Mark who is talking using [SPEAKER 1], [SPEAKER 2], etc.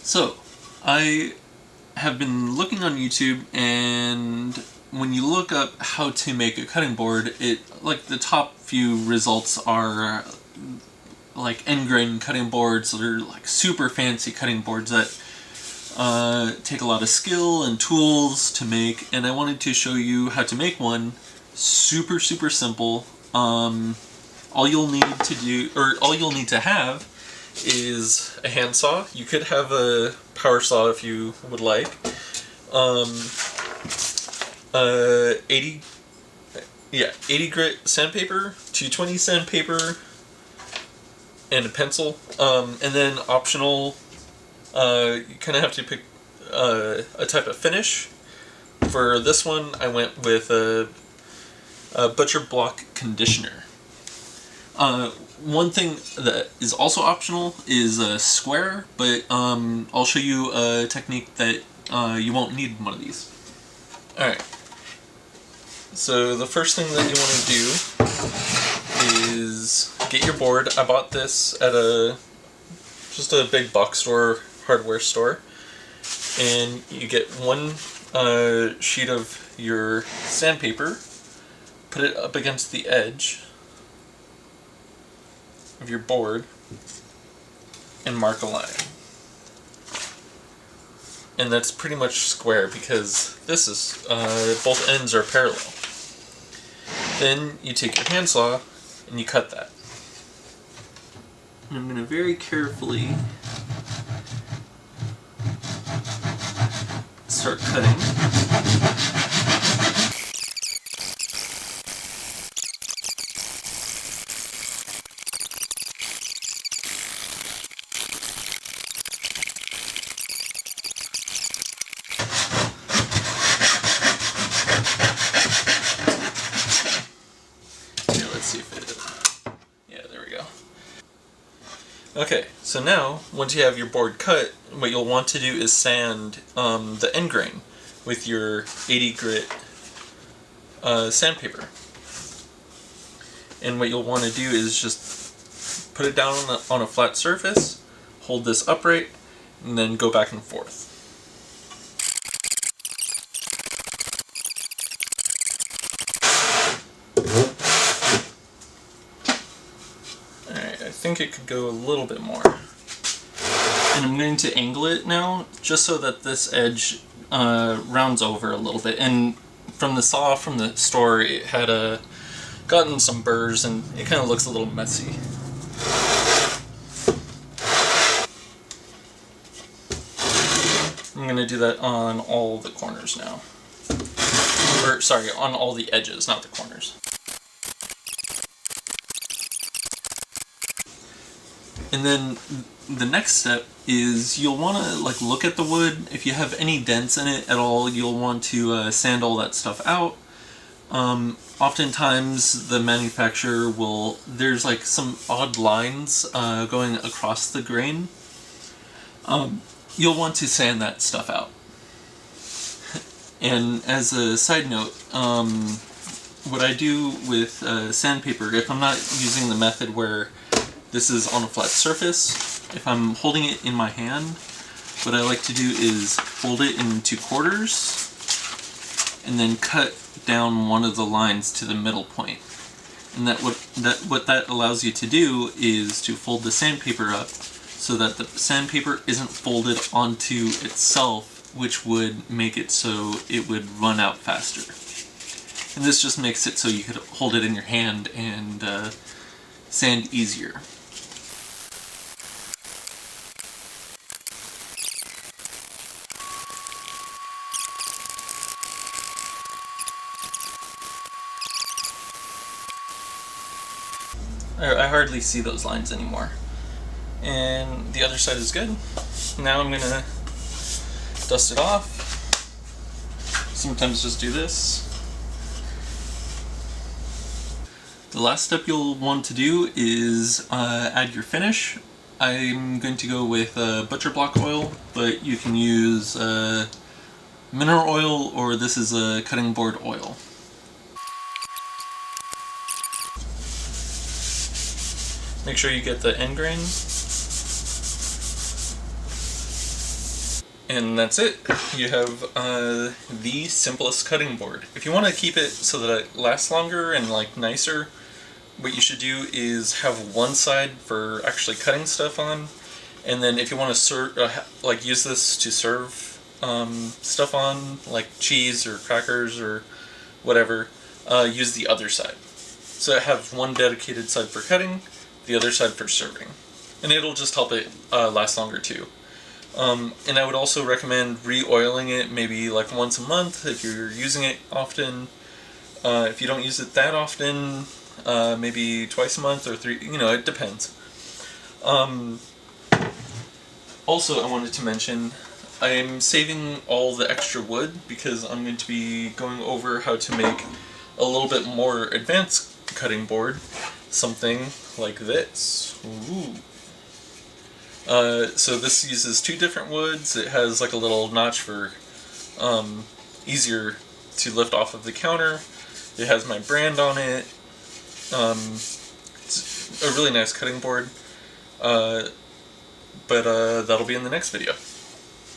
[SPEAKER 1] So, I have been looking on YouTube, and when you look up how to make a cutting board, the top few results are like end grain cutting boards. So they're like super fancy cutting boards that take a lot of skill and tools to make, and I wanted to show you how to make one super simple. All you'll need to have is a handsaw. You could have a power saw if you would like. 80 grit sandpaper, 220 sandpaper, and a pencil. And then optional, you kind of have to pick a type of finish. For this one, I went with a butcher block conditioner. One thing that is also optional is a square, but I'll show you a technique that you won't need one of these. Alright, so the first thing that you want to do is get your board. I bought this at just a big box store, hardware store, and you get one sheet of your sandpaper, put it up against the edge of your board, and mark a line. And that's pretty much square because this is both ends are parallel. Then you take your handsaw and you cut that. And I'm going to very carefully start cutting. Okay, so now, once you have your board cut, what you'll want to do is sand the end grain with your 80 grit sandpaper. And what you'll want to do is just put it down on a flat surface, hold this upright, and then go back and forth. I think it could go a little bit more. And I'm going to angle it now, just so that this edge rounds over a little bit. And from the saw from the store, it had gotten some burrs, and it kind of looks a little messy. I'm going to do that on all the corners now. Or, sorry, on all the edges, not the corners. And then the next step is you'll want to look at the wood. If you have any dents in it at all, you'll want to sand all that stuff out. Oftentimes the manufacturer there's some odd lines going across the grain. You'll want to sand that stuff out. And as a side note, what I do with sandpaper, if I'm not using the method where this is on a flat surface, if I'm holding it in my hand, what I like to do is fold it into quarters and then cut down one of the lines to the middle point. And what that allows you to do is to fold the sandpaper up so that the sandpaper isn't folded onto itself, which would make it so it would run out faster. And this just makes it so you could hold it in your hand and sand easier. I hardly see those lines anymore. And the other side is good. Now I'm gonna dust it off. Sometimes just do this. The last step you'll want to do is add your finish. I'm going to go with butcher block oil, but you can use mineral oil, or this is a cutting board oil. Make sure you get the end grain. And that's it. You have the simplest cutting board. If you want to keep it so that it lasts longer and like nicer, what you should do is have one side for actually cutting stuff on, and then if you want to serve, like use this to serve stuff on, like cheese or crackers or whatever, use the other side. So have one dedicated side for cutting, the other side for serving, and it'll just help it last longer too. And I would also recommend re-oiling it maybe like once a month if you're using it often. If you don't use it that often, maybe twice a month or three, it depends. Also, I wanted to mention, I'm saving all the extra wood because I'm going to be going over how to make a little bit more advanced cutting board. Something like this. Ooh. So this uses two different woods. It has like a little notch for easier to lift off of the counter. It has my brand on it. It's a really nice cutting board. But that'll be in the next video.